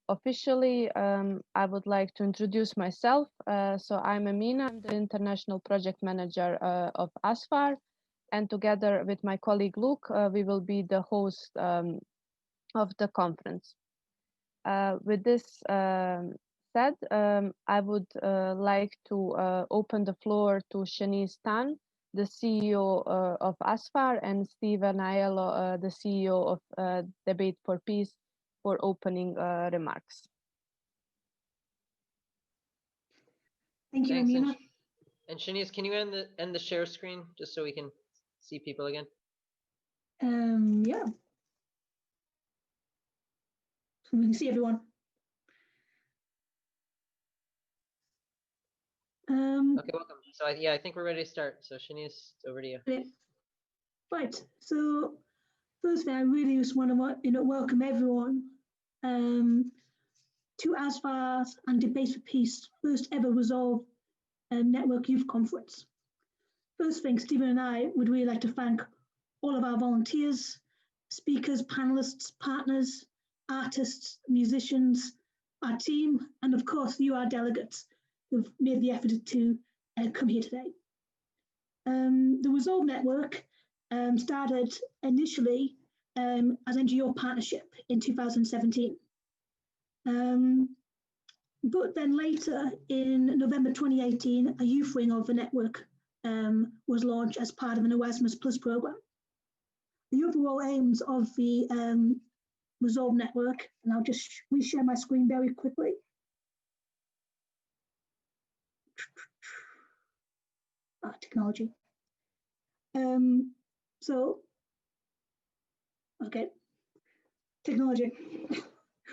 Officially, I would like to introduce myself. So I'm Amina, I'm the International Project Manager of Asfar, and together with my colleague Luke, we will be the host of the conference. With this said, I would like to open the floor to Shanice Tan, the CEO of Asfar, and Steven Aiello, the CEO of Debate for Peace, for opening remarks. Thank you, Thanks, Amina. And Shanice, can you end the share screen just so we can see people again? Yeah. So we can see everyone. Okay, welcome. So I think we're ready to start. So Shanice, it's over to you. Okay. Right. So firstly, I really just want to welcome everyone to Asfar and Debate for Peace, first ever Resolve Network Youth Conference. First thing, Stephen and I would really like to thank all of our volunteers, speakers, panelists, partners, artists, musicians, our team, and of course you, our delegates, who've made the effort to come here today. The Resolve Network started initially as NGO partnership in 2017. But then later in November 2018, a youth wing of the network was launched as part of an Erasmus Plus program. The overall aims of the Resolve Network, and I'll just reshare my screen very quickly. Technology. Okay, technology.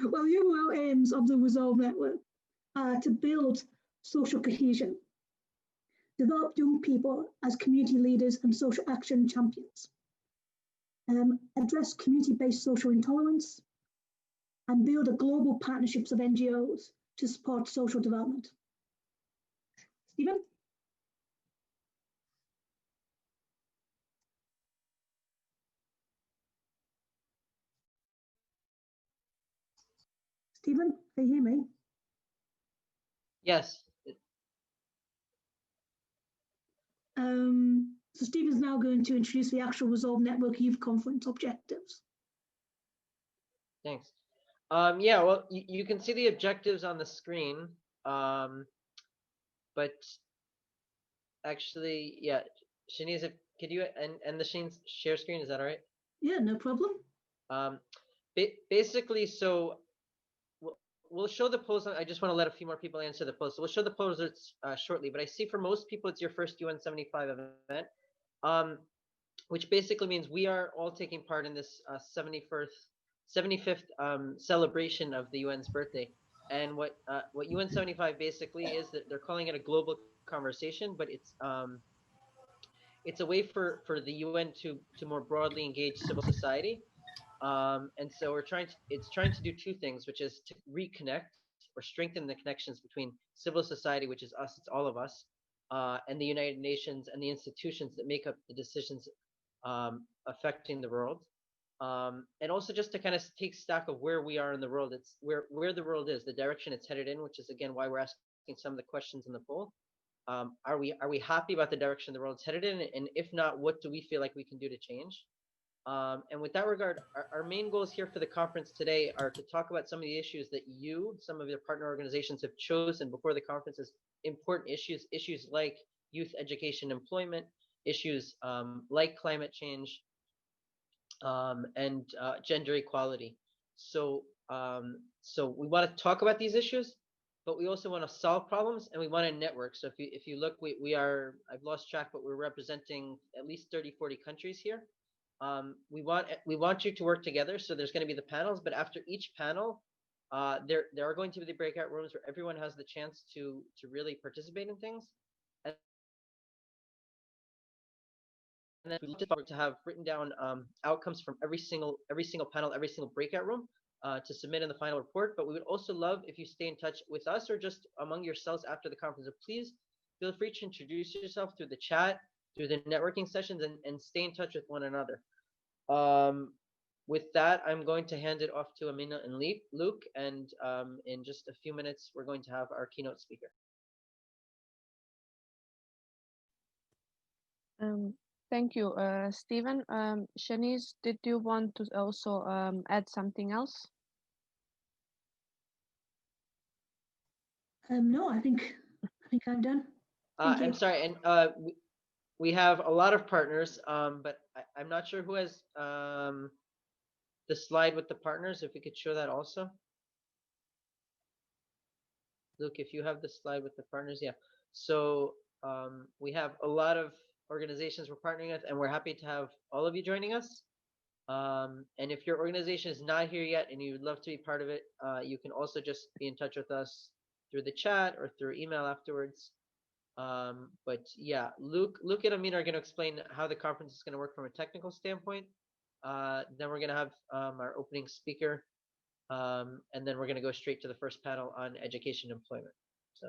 Well, the overall aims of the Resolve Network are to build social cohesion, develop young people as community leaders and social action champions, address community-based social intolerance, and build a global partnerships of NGOs to support social development. Stephen? Stephen, can you hear me? Yes. So Stephen's now going to introduce the actual Resolve Network Youth Conference objectives. Thanks. Yeah, well, you can see the objectives on the screen, but actually, yeah, Shanice, could you end the share screen? Is that all right? Yeah, no problem. Basically, so we'll show the polls. I just want to let a few more people answer the polls. So we'll show the polls shortly. But I see for most people, it's your first UN 75 event, which basically means we are all taking part in this 75th celebration of the UN's birthday. And what UN 75 basically is, that they're calling it a global conversation, but it's a way for the UN to more broadly engage civil society. And so it's trying to do two things, which is to reconnect or strengthen the connections between civil society, which is us, it's all of us, and the United Nations and the institutions that make up the decisions affecting the world. And also just to kind of take stock of where we are in the world. It's where the world is, the direction it's headed in, which is again why we're asking some of the questions in the poll. Are we happy about the direction the world's headed in? And if not, what do we feel like we can do to change? And with that regard, our main goals here for the conference today are to talk about some of the issues that some of your partner organizations have chosen before the conference as important issues like youth education, employment, issues like climate change, and gender equality. So we want to talk about these issues, but we also want to solve problems, and we want to network. So if you look, we are, I've lost track, but we're representing at least 30, 40 countries here. We want you to work together. So there's going to be the panels, but after each panel, there are going to be the breakout rooms where everyone has the chance to really participate in things. And then we want to have written down outcomes from every single panel, every single breakout room to submit in the final report. But we would also love if you stay in touch with us or just among yourselves after the conference. So please feel free to introduce yourself through the chat, through the networking sessions, and stay in touch with one another. with that, I'm going to hand it off to Amina and Luke, and in just a few minutes, we're going to have our keynote speaker. Thank you, Stephen. Shanice, did you want to also add something else? No, I think I'm done. I'm sorry, and we have a lot of partners, but I'm not sure who has the slide with the partners. If we could show that also. Luke, if you have the slide with the partners, yeah. So we have a lot of organizations we're partnering with, and we're happy to have all of you joining us. And if your organization is not here yet and you would love to be part of it, you can also just be in touch with us through the chat or through email afterwards. But yeah, Luke and Amin are going to explain how the conference is going to work from a technical standpoint. Then we're going to have our opening speaker, and then we're going to go straight to the first panel on education and employment. So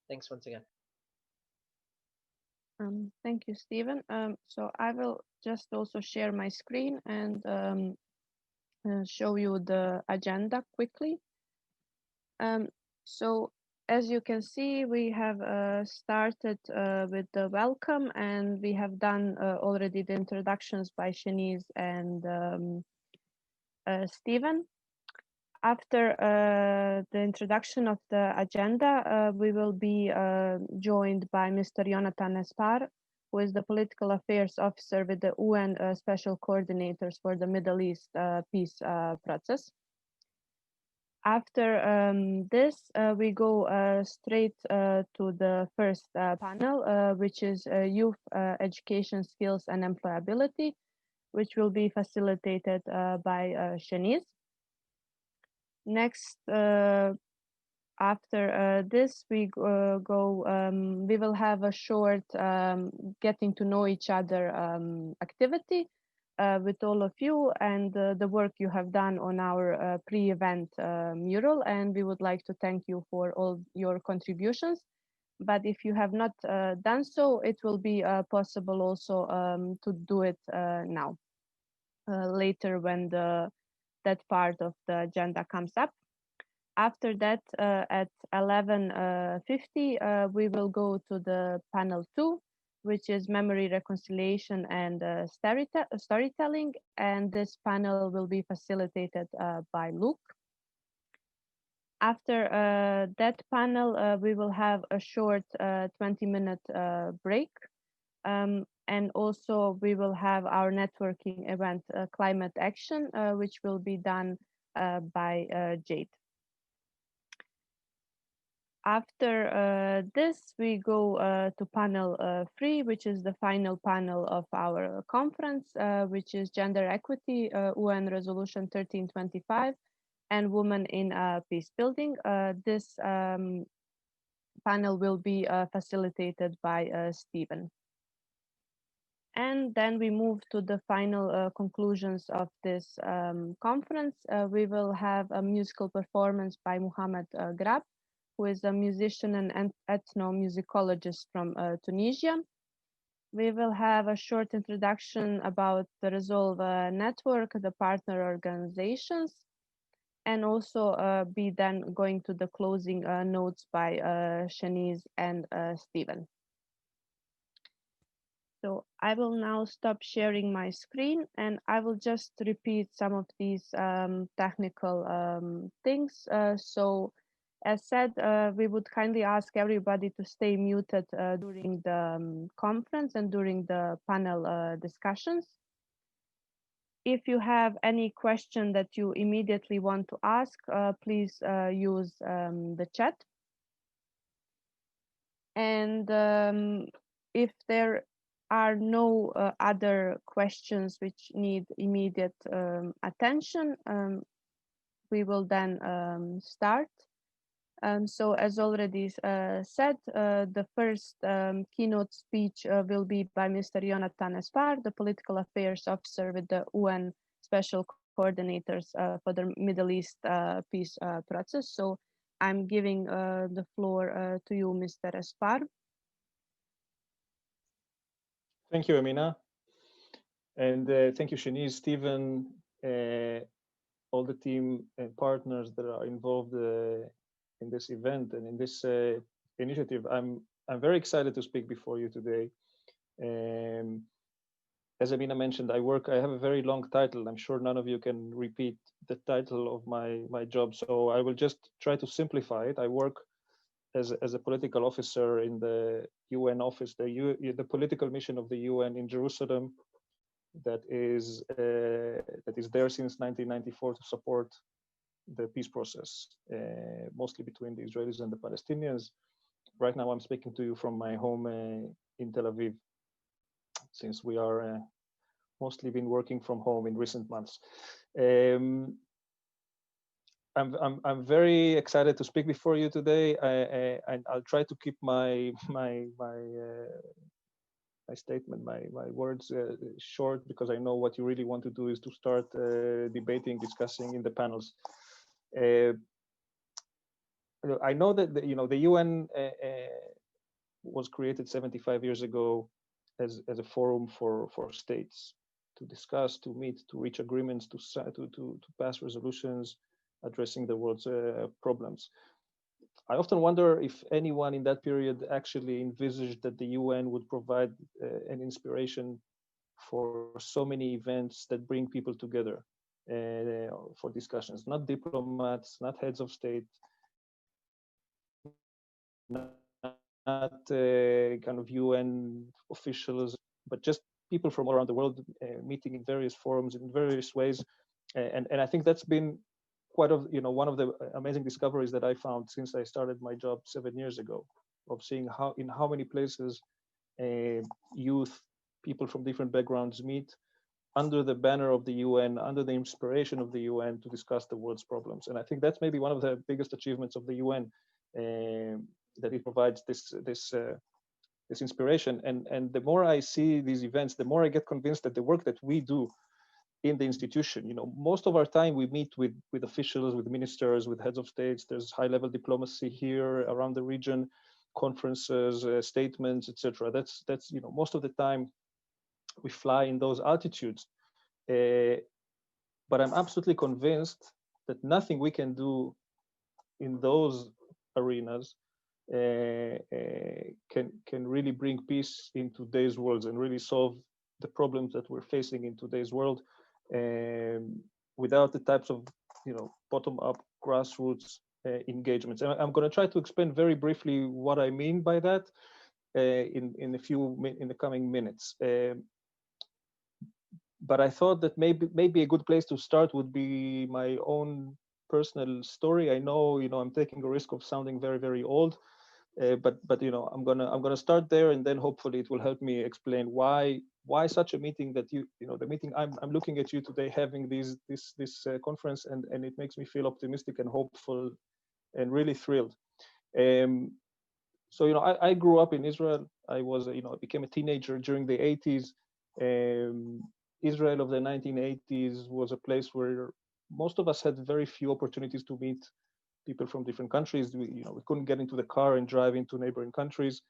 thanks once again. Thank you, Stephen. So I will just also share my screen and show you the agenda quickly. So as you can see, we have started with the welcome, and we have done already the introductions by Shanice and Stephen. After the introduction of the agenda, we will be joined by Mr. Jonathan Eshpar, who is the Political Affairs Officer with the UN Special Coordinators for the Middle East Peace Process. After this, we go straight to the first panel, which is Youth Education Skills and Employability, which will be facilitated by Shanice. Next, after this, we we will have a short getting to know each other activity with all of you and the work you have done on our pre-event mural. And we would like to thank you for all your contributions. But if you have not done so, it will be possible also to do it now, later when that part of the agenda comes up. After that, at 11:50, we will go to the panel 2, which is memory reconciliation and storytelling. And this panel will be facilitated by Luke. After that panel, we will have a short 20-minute break. And also we will have our networking event, Climate Action, which will be done by Jade. After this, we go to panel 3, which is the final panel of our conference, which is Gender Equity, UN Resolution 1325, and Women in Peace Building. This panel will be facilitated by Stephen. And then we move to the final conclusions of this conference. We will have a musical performance by Muhammad Grab, who is a musician and ethnomusicologist from Tunisia. We will have a short introduction about the Resolve network, the partner organizations, and also be then going to the closing notes by Shanice and Stephen. So I will now stop sharing my screen, and I will just repeat some of these technical things. So as said, we would kindly ask everybody to stay muted during the conference and during the panel discussions. If you have any question that you immediately want to ask, please use the chat. And if there are no other questions which need immediate attention, we will then start. So as already said, the first keynote speech will be by Mr. Jonathan Eshpar, the Political Affairs Officer with the UN Special Coordinators for the Middle East Peace Process. So I'm giving the floor to you, Mr. Eshpar. Thank you, Amina. And thank you, Shanice, Stephen, all the team and partners that are involved in this event and in this initiative. I'm very excited to speak before you today. As Amina mentioned, I have a very long title. I'm sure none of you can repeat the title of my job, so I will just try to simplify it. I work as a political officer in the UN office, the political mission of the UN in Jerusalem, that is there since 1994 to support the peace process, mostly between the Israelis and the Palestinians. Right now, I'm speaking to you from my home in Tel Aviv, since we are mostly been working from home in recent months. I'm very excited to speak before you today. I'll try to keep my statement, my words short, because I know what you really want to do is to start debating, discussing in the panels. I know that the UN was created 75 years ago as a forum for states to discuss, to meet, to reach agreements, to pass resolutions addressing the world's problems. I often wonder if anyone in that period actually envisaged that the UN would provide an inspiration for so many events that bring people together for discussions, not diplomats, not heads of state, not kind of UN officials, but just people from all around the world meeting in various forums in various ways. And I think that's been one of the amazing discoveries that I found since I started my job 7 years ago, of seeing in how many places youth, people from different backgrounds meet under the banner of the UN, under the inspiration of the UN, to discuss the world's problems. And I think that's maybe one of the biggest achievements of the UN, that it provides this inspiration. And the more I see these events, the more I get convinced that the work that we do in the institution, most of our time we meet with officials, with ministers, with heads of states. There's high-level diplomacy here around the region, conferences, statements, etc. That's most of the time we fly in those altitudes. But I'm absolutely convinced that nothing we can do in those arenas can really bring peace in today's world and really solve the problems that we're facing in today's world, without the types of bottom-up grassroots engagements. And I'm going to try to explain very briefly what I mean by that in the coming minutes. But I thought that maybe a good place to start would be my own personal story. I know I'm taking a risk of sounding very, very old, but I'm gonna start there, and then hopefully it will help me explain why such a meeting that the meeting I'm looking at you today having this conference, and it makes me feel optimistic and hopeful and really thrilled. So I grew up in Israel. I became a teenager during the 80s. Israel of the 1980s was a place where most of us had very few opportunities to meet people from different countries. We couldn't get into the car and drive into neighboring countries.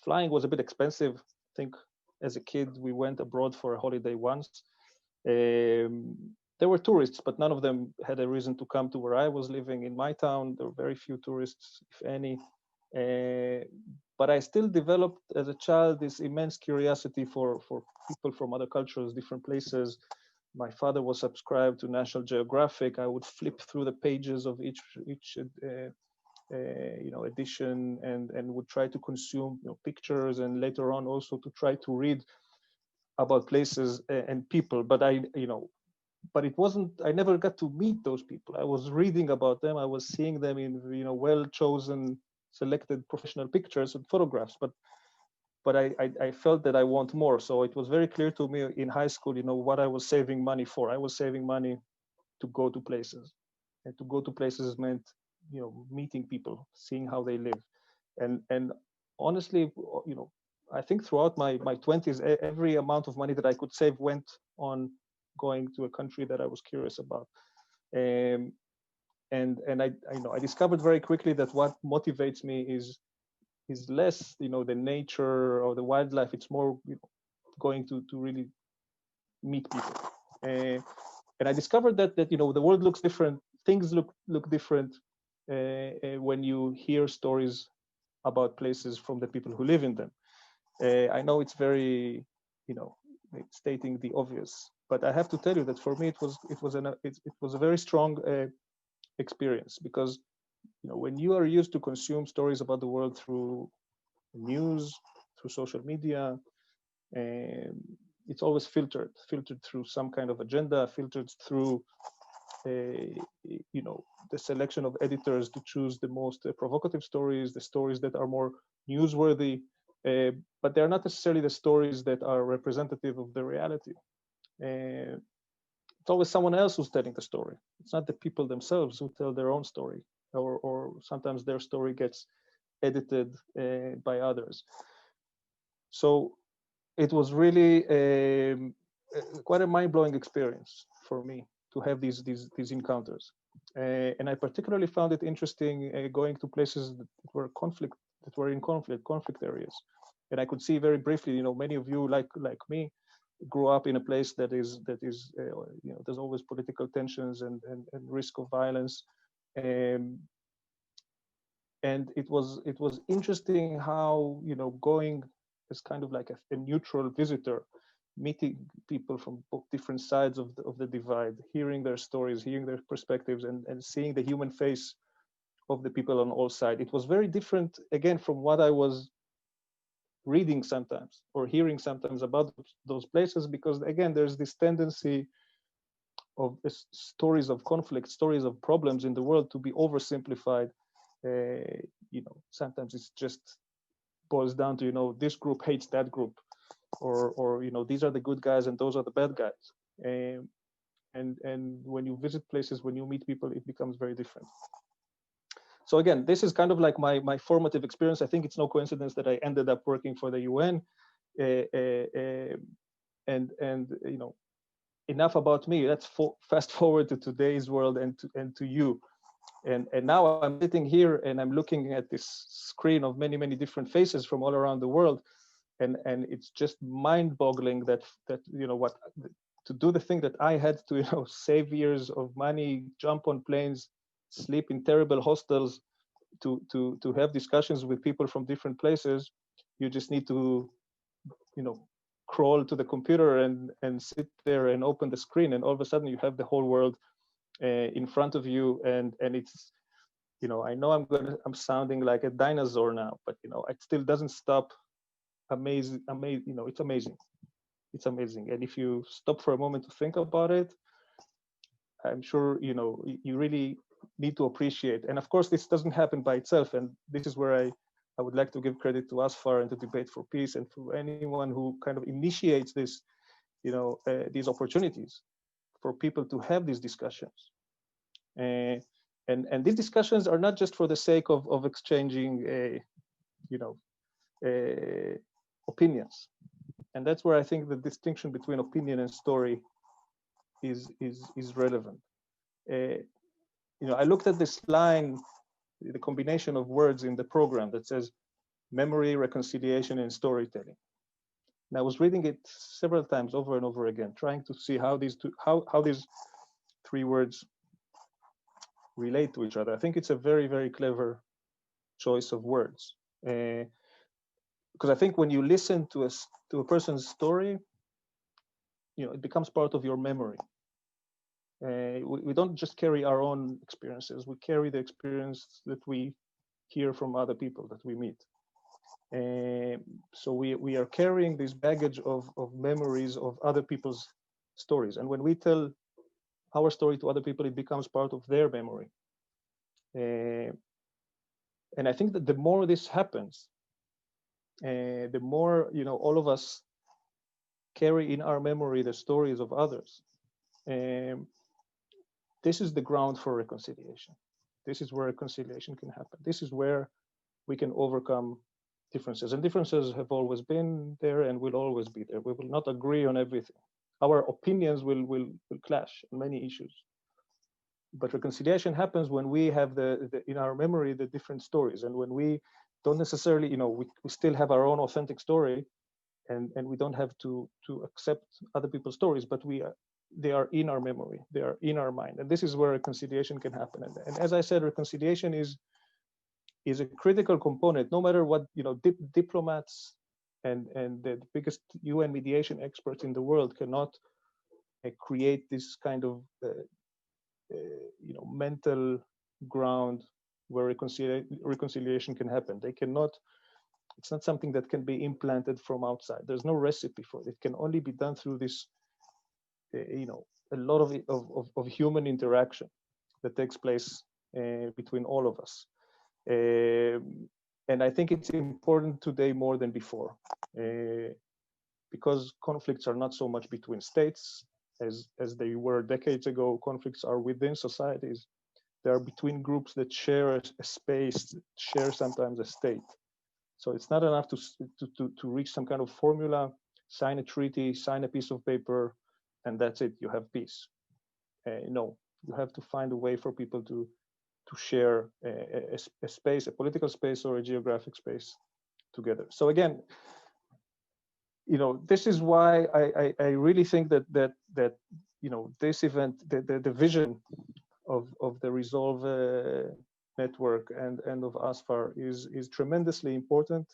Flying was a bit expensive. I think as a kid, we went abroad for a holiday once. There were tourists, but none of them had a reason to come to where I was living in my town. There were very few tourists, if any. But I still developed as a child this immense curiosity for people from other cultures, different places. My father was subscribed to National Geographic. I would flip through the pages of each edition and would try to consume pictures, and later on also to try to read about places and people. But but it wasn't. I never got to meet those people. I was reading about them. I was seeing them in well-chosen, selected professional pictures and photographs. But I felt that I want more. So it was very clear to me in high school, what I was saving money for. I was saving money to go to places, and to go to places meant, meeting people, seeing how they live. And honestly, I think throughout my 20s, every amount of money that I could save went on going to a country that I was curious about. And I discovered very quickly that what motivates me is less, the nature or the wildlife. It's more going to really meet people. And I discovered that the world looks different, things look different when you hear stories about places from the people who live in them. I know it's very, stating the obvious, but I have to tell you that for me it was a very strong experience, because when you are used to consume stories about the world through news, through social media, it's always filtered through some kind of agenda, filtered through the selection of editors to choose the most provocative stories, the stories that are more newsworthy, but they're not necessarily the stories that are representative of the reality. It's always someone else who's telling the story. It's not the people themselves who tell their own story, or sometimes their story gets edited by others. So it was really quite a mind-blowing experience for me to have these encounters, and I particularly found it interesting going to places that were in conflict areas, and I could see very briefly, many of you like me grew up in a place that is there's always political tensions and risk of violence, and it was interesting how going as kind of like a neutral visitor, meeting people from both different sides of the divide, hearing their stories, hearing their perspectives, and seeing the human face of the people on all sides. It was very different, again, from what I was reading sometimes or hearing sometimes about those places, because again, there's this tendency of stories of conflict, stories of problems in the world to be oversimplified. Sometimes it's just boils down to this group hates that group, or these are the good guys and those are the bad guys. And when you visit places, when you meet people, it becomes very different. So again, this is kind of like my formative experience. I think it's no coincidence that I ended up working for the UN. And enough about me. Let's fast forward to today's world and to you. And now I'm sitting here and I'm looking at this screen of many different faces from all around the world, and it's just mind-boggling that what to do the thing that I had to save years of money, jump on planes, sleep in terrible hostels, to have discussions with people from different places. You just need to crawl to the computer and sit there and open the screen, and all of a sudden you have the whole world in front of you, and it's I know I'm sounding like a dinosaur now, but it still doesn't stop amazing. It's amazing. And if you stop for a moment to think about it, I'm sure you really need to appreciate. And of course, this doesn't happen by itself, and this is where I would like to give credit to Asfar and to Debate for Peace, and to anyone who kind of initiates this these opportunities for people to have these discussions. And these discussions are not just for the sake of exchanging opinions. And that's where I think the distinction between opinion and story is relevant. I looked at this line, the combination of words in the program that says memory, reconciliation, and storytelling. And I was reading it several times over and over again, trying to see how these three words relate to each other. I think it's a very clever choice of words, because I think when you listen to a person's story, it becomes part of your memory. We don't just carry our own experiences; we carry the experience that we hear from other people that we meet. So we are carrying this baggage of memories of other people's stories, and when we tell our story to other people, it becomes part of their memory. And I think that the more this happens, the more all of us carry in our memory the stories of others. This is the ground for reconciliation. This is where reconciliation can happen. This is where we can overcome differences, and differences have always been there and will always be there. We will not agree on everything. Our opinions will clash on many issues. But reconciliation happens when we have in our memory the different stories, and when we don't necessarily, we still have our own authentic story, and we don't have to accept other people's stories, but we they are in our memory, they are in our mind, and this is where reconciliation can happen. And as I said, reconciliation is a critical component. No matter what, you know, diplomats and the biggest UN mediation experts in the world cannot create this kind of you know, mental ground where reconciliation can happen. They cannot. It's not something that can be implanted from outside. There's no recipe for it. It can only be done through this, you know, a lot of human interaction that takes place between all of us. And I think it's important today more than before, because conflicts are not so much between states as they were decades ago. Conflicts are within societies. They are between groups that share a space, share sometimes a state. So it's not enough to reach some kind of formula, sign a treaty, sign a piece of paper, and that's it, you have peace. No, you have to find a way for people to share a space, a political space or a geographic space together. So again, you know, this is why I really think that you know, this event, the vision of the Resolve network and of Asfar is tremendously important,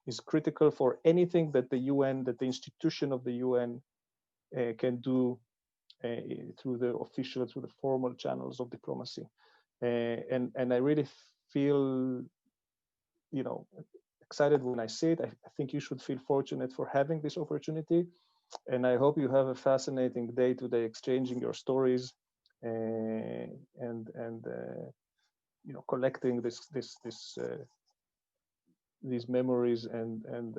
is critical for anything that the UN, that the institution of the UN can do through the official, through the formal channels of diplomacy. And I really feel, you know, excited when I see it. I think you should feel fortunate for having this opportunity. And I hope you have a fascinating day today, exchanging your stories and you know, collecting these memories and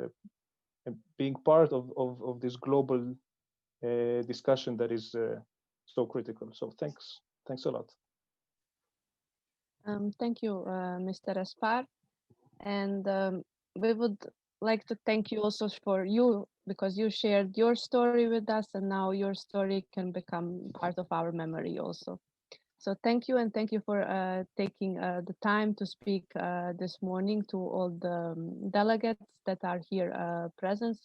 being part of this global discussion that is so critical. So thanks a lot. Thank you, Mr. Eshpar. And we would like to thank you also for you, because you shared your story with us, and now your story can become part of our memory also. So thank you, and thank you for taking the time to speak this morning to all the delegates that are here present.